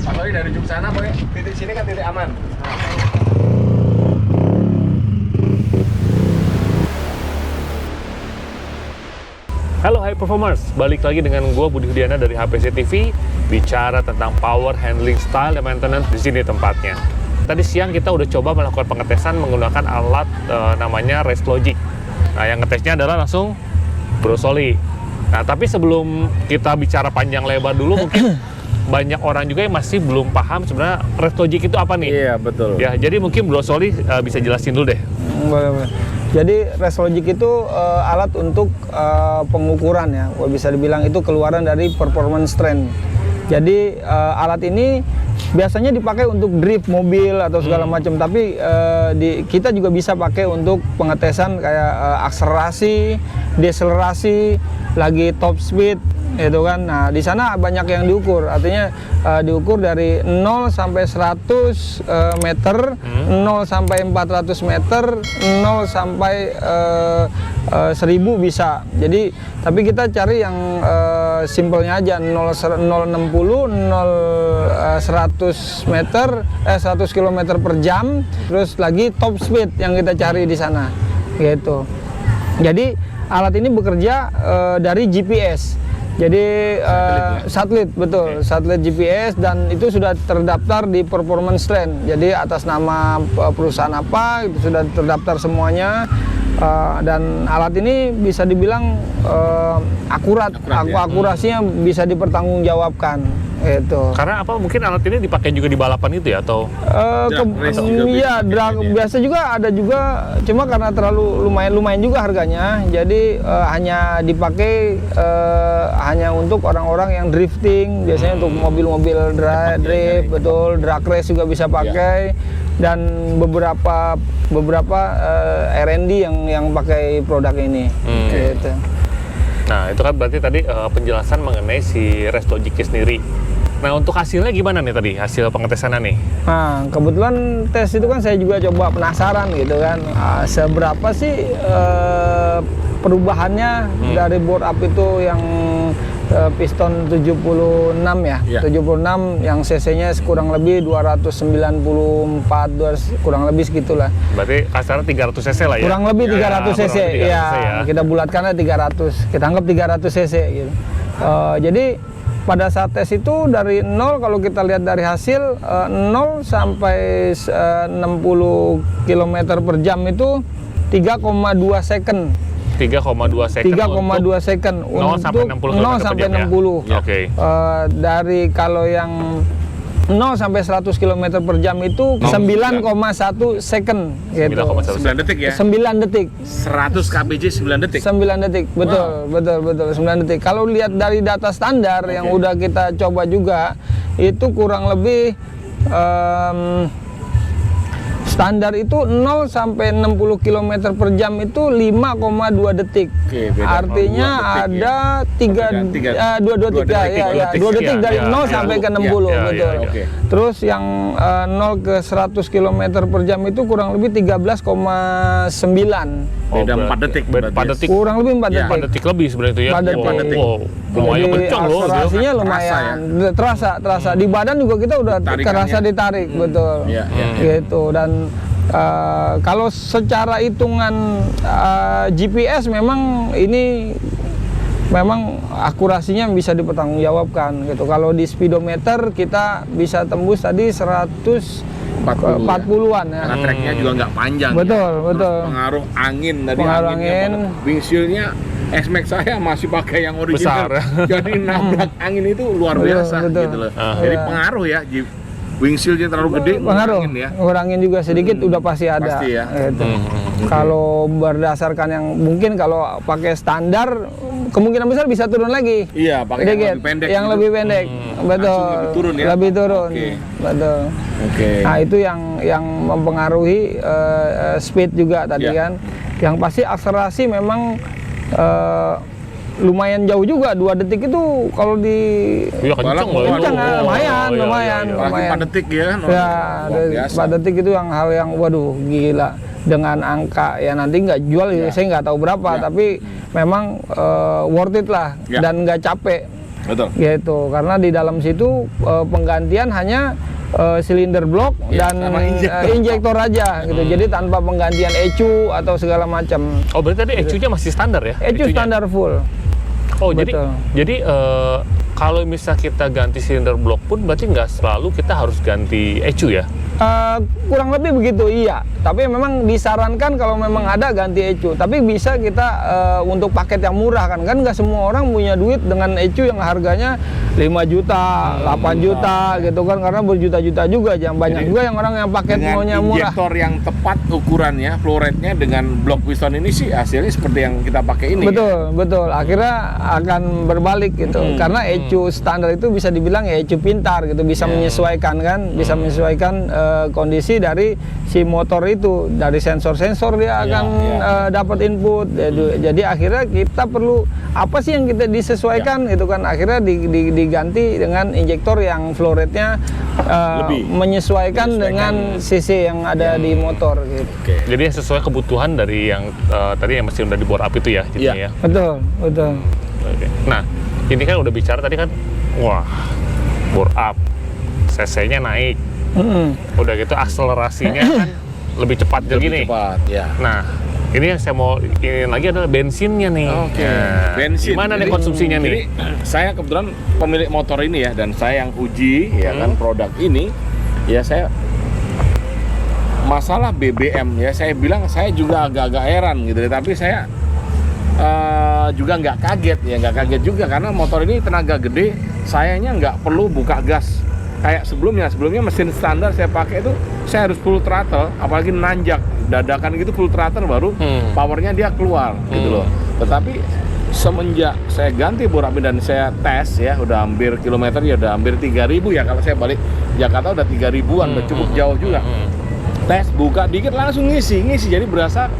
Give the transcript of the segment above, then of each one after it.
Apalagi dari ujung sana, pakai titik sini kan titik aman. Halo High Performers, balik lagi dengan gue Budi Hudiana dari HPC TV, bicara tentang power handling style dan maintenance. Di sini tempatnya. Tadi siang kita udah coba melakukan pengetesan menggunakan alat namanya Restlogic. Nah, yang ngetesnya adalah langsung Brosoli. Nah, tapi sebelum kita bicara panjang lebar dulu, mungkin banyak orang juga yang masih belum paham sebenarnya Restlogic itu apa nih? Iya, betul. Ya, jadi mungkin Brosoli bisa jelasin dulu deh. Boleh. Jadi Restlogic itu alat untuk pengukuran ya, bisa dibilang itu keluaran dari performance trend. Jadi alat ini biasanya dipakai untuk drift mobil atau segala macam, tapi kita juga bisa pakai untuk pengetesan kayak akselerasi, deselerasi, lagi top speed, itu kan. Nah, di sana banyak yang diukur, artinya diukur dari 0 sampai 100 meter, 0 sampai 400 meter, 0 sampai 1000 bisa. Jadi, tapi kita cari yang simpelnya aja, 060, 100 meter, 100 km per jam, terus lagi top speed yang kita cari di sana, gitu. Jadi alat ini bekerja dari GPS. Jadi satelit, betul, satelit GPS, dan itu sudah terdaftar di Performance Trend. Jadi atas nama perusahaan apa itu sudah terdaftar semuanya, dan alat ini bisa dibilang akurat ya. Akurasinya bisa dipertanggungjawabkan. Itu. Karena apa? Mungkin alat ini dipakai juga di balapan itu ya, atau? Iya, biasa juga ada juga, cuma karena terlalu lumayan juga harganya, jadi hanya dipakai hanya untuk orang-orang yang drifting, biasanya untuk mobil-mobil drift, betul, drag race juga bisa pakai, dan beberapa R&D yang pakai produk ini. Gitu. Nah, itu kan berarti tadi penjelasan mengenai si Restlogic sendiri. Nah, untuk hasilnya gimana nih tadi, hasil pengetesannya nih? Nah, kebetulan tes itu kan saya juga coba penasaran gitu kan, seberapa sih perubahannya dari board up itu yang piston 76 ya, 76 yang cc-nya kurang lebih 294, kurang lebih segitulah. Berarti kasarnya 300 cc lah ya? Kurang lebih 300 cc, ya. Kita bulatkannya 300, kita anggap 300 cc gitu. Jadi pada saat tes itu dari 0, kalau kita lihat dari hasil 0 sampai 60 km per jam itu 3,2 second. 3,2 second 3,2 second untuk 0 sampai 60. Ya? Oke. Dari kalau yang 0 sampai 100 km per jam itu 9,1 second gitu. 9 detik ya? 9 detik. 100 kpj 9 detik? 9 detik, betul, betul, 9 detik. Kalau lihat dari data standar yang udah kita coba juga, itu kurang lebih standar itu 0 sampai 60 km per jam itu 5,2 detik. Artinya ada 2 detik dari 0 sampai ke 60, betul. Terus yang 0 ke 100 km per jam itu kurang lebih 13,9. Beda 4 detik. 4 detik. Kurang lebih 4 detik. 4 detik lebih sebenarnya itu ya. 4 detik. Lumayan kencang loh. Akselerasinya lumayan. Terasa. Di badan juga kita udah terasa ditarik, betul. Gitu. Dan kalau secara hitungan GPS memang ini memang akurasinya bisa dipertanggungjawabkan gitu. Kalau di speedometer kita bisa tembus tadi 140-an ya. Karena treknya juga nggak panjang. Betul, ya. betul. Pengaruh angin dari Pengaruh anginnya. angin. Wingshieldnya S-Max saya masih pakai yang original. Besar. Jadi nabrak angin itu luar biasa gitu loh. Jadi pengaruh ya. Wingshieldnya terlalu gede, pengaruh, ya. ngurangin juga sedikit udah pasti ada. Pasti ya. Gitu. Kalau berdasarkan yang mungkin kalau pakai standar kemungkinan besar bisa turun lagi. Iya, pakai yang lebih pendek. Yang lebih pendek, betul. Lebih turun ya. Lebih turun, betul. Nah itu yang mempengaruhi speed juga tadi kan. Yang pasti akselerasi memang lumayan jauh juga, 2 detik itu kalau di kencang lumayan. 4 detik ya. Ya, 4 detik itu yang hal yang waduh gila. Dengan angka ya nanti nggak jual saya nggak tahu berapa, tapi memang worth it lah dan nggak capek. Betul. Gitu. Karena di dalam situ penggantian hanya silinder blok Ya, dan sama injektor aja gitu. Jadi tanpa penggantian ECU atau segala macam. Oh, berarti tadi ECU-nya masih standar ya? ECU ECU-nya? standar full. Oh, Betul. jadi kalau misal kita ganti silinder blok pun berarti nggak selalu kita harus ganti ECU ya? Kurang lebih begitu, iya. Tapi memang disarankan kalau memang ada ganti ECU. Tapi bisa kita untuk paket yang murah kan nggak semua orang punya duit dengan ECU yang harganya 5 juta, 8 juta gitu kan, karena berjuta-juta juga. Jangan banyak Jadi, juga yang orang yang paket dengan maunya murah. injektor yang tepat ukurannya, flow rate-nya dengan blok piston ini sih hasilnya seperti yang kita pakai ini. Betul, betul. Akhirnya akan berbalik gitu. Karena ECU standar itu bisa dibilang ya ECU pintar gitu, bisa menyesuaikan kan, bisa menyesuaikan kondisi dari si motor itu, dari sensor-sensor dia akan dapat input. Jadi akhirnya kita perlu apa sih yang kita disesuaikan gitu kan, akhirnya diganti dengan injektor yang flow rate-nya menyesuaikan dengan CC yang ada di motor gitu. Jadi yang sesuai kebutuhan dari yang tadi yang mesin udah di bore up itu ya, jadinya ya. Betul, betul. Oke. Nah, ini kan udah bicara tadi kan, wah, bore up, cc-nya naik, udah gitu akselerasinya kan lebih cepat Lebih nih. cepat, ya. Nah, ini yang saya mau ingin lagi adalah bensinnya nih. Oke. Nah, Bensin. gimana nih Jadi- konsumsinya Jadi nih? saya kebetulan pemilik motor ini ya, dan saya yang uji ya kan produk ini, ya saya masalah BBM ya, saya bilang saya juga agak-agak heran gitu, tapi saya juga nggak kaget ya, nggak kaget juga karena motor ini tenaga gede, sayanya nggak perlu buka gas kayak sebelumnya mesin standar saya pakai itu saya harus full throttle, apalagi nanjak dadakan gitu full throttle baru powernya dia keluar gitu loh. Tetapi semenjak saya ganti bore up dan saya tes ya, udah hampir kilometer ya, udah hampir 3.000 ya, kalau saya balik Jakarta udah 3.000-an, udah cukup jauh juga. Tes buka dikit langsung ngisi, jadi berasa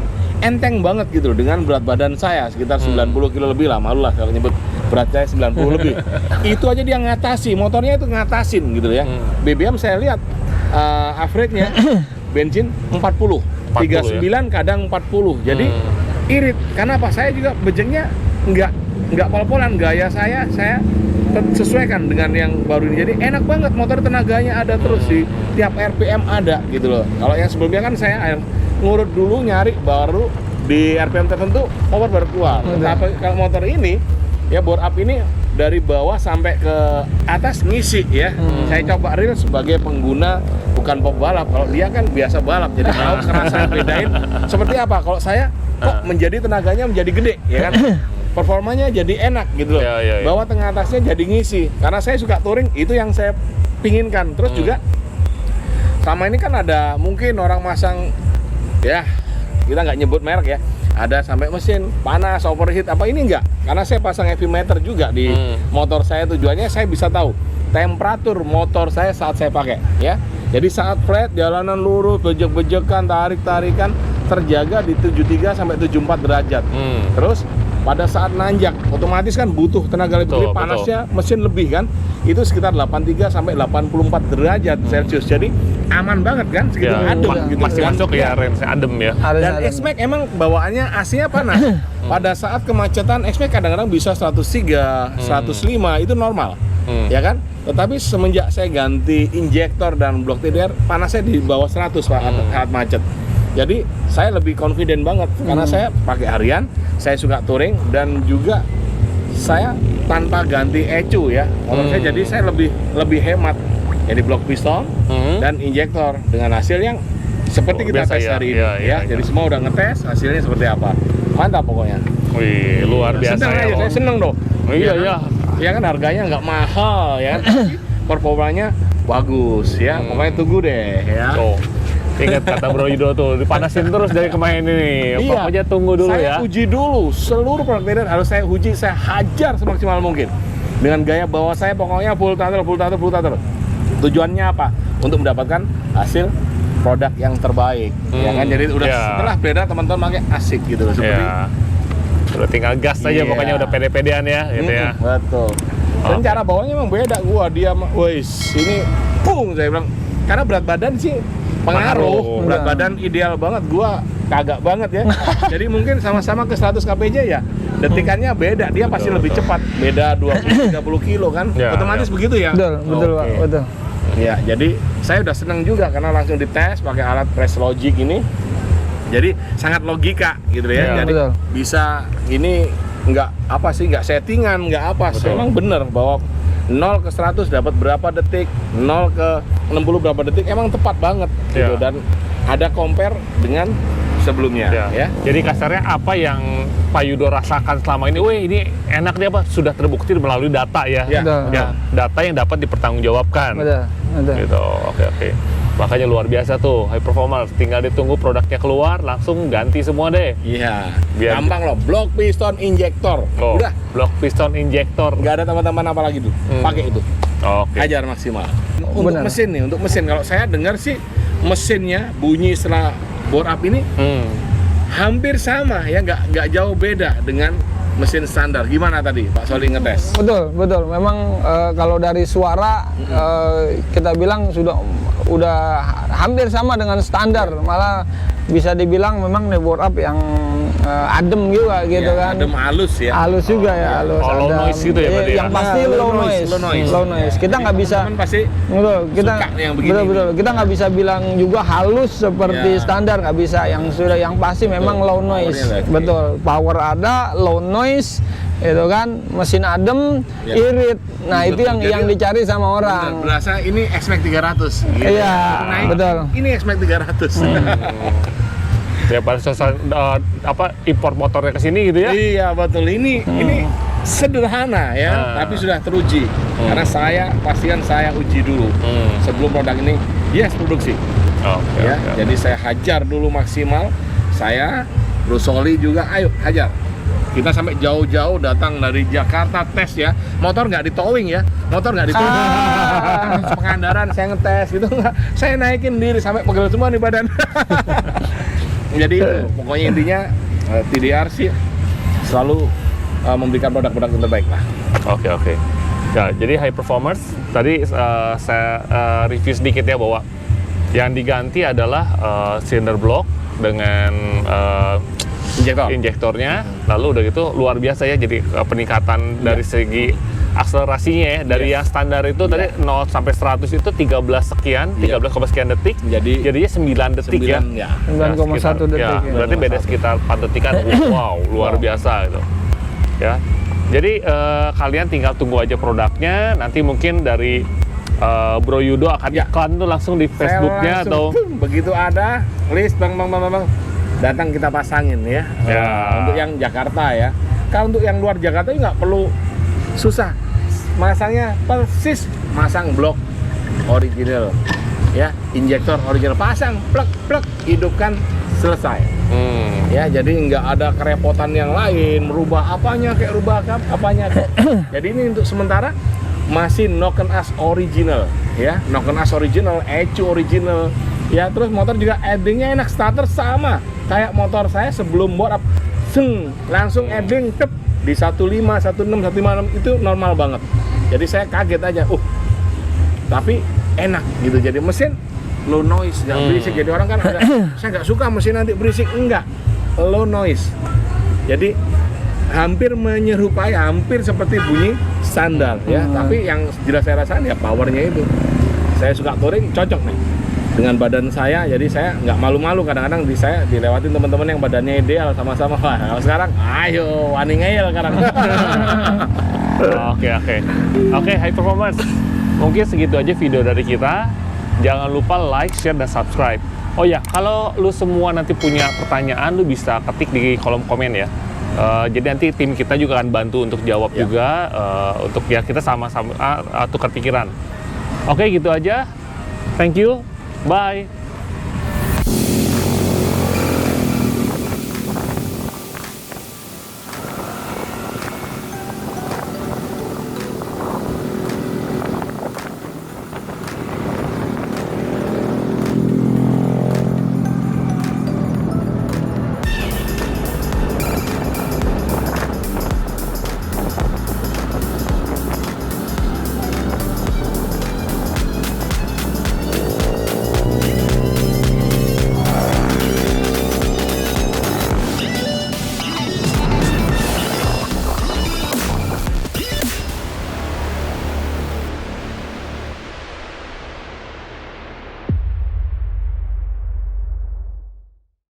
enteng banget gitu loh, dengan berat badan saya sekitar 90 kilo lebih lah, malu lah kalau nyebut berat saya 90 lebih. Itu aja dia ngatasi, motornya itu ngatasin gitu ya. BBM saya lihat average-nya bensin 40, 39 ya? Kadang 40. Jadi irit, karena apa? Saya juga bejengnya nggak pol-polan, gaya saya sesuaikan dengan yang baru ini. Jadi enak banget, motor tenaganya ada terus di tiap RPM ada gitu loh. Kalau yang sebelumnya kan saya ngurut dulu, nyari baru di RPM tertentu power baru keluar. Tapi kalau motor ini ya bore up ini dari bawah sampai ke atas ngisi ya. Saya coba real sebagai pengguna, bukan pembalap. Kalau dia kan biasa balap, jadi tahu kerasa bedain seperti apa. Kalau saya kok menjadi tenaganya menjadi gede ya kan. Performanya jadi enak gitu loh. Ya. Bawah tengah atasnya jadi ngisi. Karena saya suka touring, itu yang saya pinginkan. Terus juga sama ini kan ada mungkin orang masang ya, kita nggak nyebut merek ya, ada sampai mesin panas, overheat apa, ini enggak, karena saya pasang heavy meter juga di motor saya. Tujuannya saya bisa tahu temperatur motor saya saat saya pakai ya. Jadi saat flat, jalanan lurus, bejek-bejekan, tarik-tarikan terjaga di 73 sampai 74 derajat. Terus pada saat nanjak otomatis kan butuh tenaga lebih gede, panasnya mesin lebih kan, itu sekitar 83 sampai 84 derajat Celcius. Jadi aman banget kan, segitu adem gitu. Masih Dan masuk ya, range adem ya. dan X-Max emang bawaannya AC-nya panas. Pada saat kemacetan X-Max kadang-kadang bisa 103, 105, itu normal. Ya kan? Tetapi semenjak saya ganti injektor dan blok TDR, panasnya di bawah 100 Pak saat macet. Jadi saya lebih confident banget karena saya pakai harian, saya suka touring, dan juga saya tanpa ganti ECU ya. Motor saya, jadi saya lebih hemat. Jadi blok piston dan injektor dengan hasil yang seperti kita tes hari ini ya. Jadi semua udah ngetes, hasilnya seperti apa. Mantap pokoknya. Wih, luar biasa Seneng ya. aja, saya seneng dong. Iya. Ya kan harganya nggak mahal ya, tapi performanya bagus ya. Pokoknya tunggu deh ya. Tuh, ingat kata Bro Yudo tuh, dipanasin terus dari kemarin ini. Pokoknya tunggu dulu saya ya. uji dulu, seluruh produk TDR harus saya uji, saya hajar semaksimal mungkin. Dengan gaya bawah saya pokoknya full throttle. Tujuannya apa? Untuk mendapatkan hasil produk yang terbaik. Ya kan, jadi udah setelah beredar teman-teman pakai asik gitu loh, seperti udah tinggal gas aja, pokoknya udah pede-pedean ya gitu ya. Betul. Dan cara bawanya emang beda, dia wis ini pung, saya bilang, karena berat badan sih pengaruh. Berat Enggak. badan ideal banget, gua kagak banget ya. Jadi mungkin sama-sama ke 100 kpj ya, detikannya beda, dia pasti lebih cepat. Beda 20-30 kilo kan, Ya, otomatis ya. begitu ya. Betul Pak, Oke. betul. Ya, jadi saya udah seneng juga karena langsung dites pakai alat Race Logic ini. Jadi sangat logika gitu ya. Ya, Jadi betul. bisa ini nggak apa sih, nggak settingan, nggak apa. Betul. Memang bener bahwa 0 ke 100 dapat berapa detik, 0 ke 60 berapa detik, emang tepat banget gitu. Ya. Dan ada compare dengan sebelumnya ya. Jadi kasarnya apa yang Pak Yudo rasakan selama ini, weh ini enak dia apa? Sudah terbukti melalui data ya. Ya. Betul. Ya, data yang dapat dipertanggungjawabkan. Betul. Gitu. Oke. Makanya luar biasa tuh High Performance. Tinggal ditunggu produknya keluar, langsung ganti semua deh. Iya. Biar- Gampang loh, block piston injector. Oh, Udah, block piston injector. nggak ada tambahan apa lagi tuh. Pakai itu. Oke. Hajar maksimal. Untuk Benar. mesin nih, untuk mesin kalau saya dengar sih mesinnya bunyi setelah bore up ini hampir sama ya, nggak jauh beda dengan mesin standar. Gimana tadi Pak Soli ngetes? Betul. Memang kalau dari suara kita bilang udah hampir sama dengan standar, malah bisa dibilang memang bore up yang adem juga gitu Ya, kan. adem halus ya. Halus juga ya, halus. Oh, low adem. noise gitu ya berarti ya? Yang pasti Nah, low noise. Low noise. Kita nggak bisa. Teman pasti Betul, kita suka yang begini. betul. Kita nggak bisa bilang juga halus seperti Ya. standar, nggak bisa. Yang pasti memang low noise. Powernya lagi. Betul, power ada, low noise, itu kan, mesin adem, Ya. irit. Nah Betul. itu yang Jadi, dicari sama orang. bener, berasa ini X-Max 300 gitu. Iya, Naik, betul. Ini X-Max 300. Ya pada saat impor motornya ke sini gitu ya. Iya betul, ini sederhana ya, Nah. tapi sudah teruji. Karena pastikan saya uji dulu sebelum produk ini produksi. Oke. Ya, jadi saya hajar dulu maksimal. Saya, Bro Soli juga, ayo hajar. Kita sampai jauh-jauh datang dari Jakarta tes ya. Motor nggak di towing ya, motor nggak di towing. Pengandaran saya ngetes gitu nggak. Saya naikin diri sampai pegel semua nih badan. Jadi itu, pokoknya intinya TDR sih selalu memberikan produk-produk yang terbaik lah. Oke. Ya, jadi High Performance tadi saya review sedikit ya bahwa yang diganti adalah cylinder block dengan Injektor. injektornya. Lalu udah gitu luar biasa ya, jadi peningkatan dari segi akselerasinya ya, dari yang standar itu tadi 0 sampai 100 itu 13 sekian, 13, sekian detik. Jadinya 9 detik ya. 9,1 detik. Ya, berarti beda sekitar 4 detikan. Wow, luar biasa gitu. Ya. Jadi kalian tinggal tunggu aja produknya. Nanti mungkin dari Bro Yudo akan iklan tuh langsung di Facebooknya Saya atau langsung, begitu ada list bang, datang kita pasangin ya. Ya. Untuk yang Jakarta ya. Kalau untuk yang luar Jakarta nggak perlu susah. Masangnya persis masang blok original ya, injektor original, pasang plek hidupkan, selesai. Ya, jadi nggak ada kerepotan yang lain, merubah apanya kayak rubah apanya. Jadi ini untuk sementara masih Noken As original ya, Noken As original, ECU original ya. Terus motor juga addingnya enak, starter sama kayak motor saya sebelum bore up, langsung adding tep di 15, 16, 156 itu normal banget. Jadi saya kaget aja, tapi enak gitu. Jadi mesin low noise, nggak berisik. Jadi orang kan ada, saya nggak suka mesin nanti berisik, enggak, low noise. Jadi hampir menyerupai, hampir seperti bunyi standar ya. Tapi yang jelas saya rasakan ya powernya itu. Saya suka touring, cocok nih dengan badan saya. Jadi saya nggak malu-malu, kadang-kadang saya dilewatin teman-teman yang badannya ideal sama-sama. Wah, kalau sekarang ayo wani ngeyel sekarang. Oke, High Performance. Mungkin segitu aja video dari kita. Jangan lupa like, share, dan subscribe. Oh ya, kalau lu semua nanti punya pertanyaan, lu bisa ketik di kolom komen ya. Jadi nanti tim kita juga akan bantu untuk jawab juga, untuk ya kita sama-sama tukar pikiran. Oke, gitu aja. Thank you. Bye.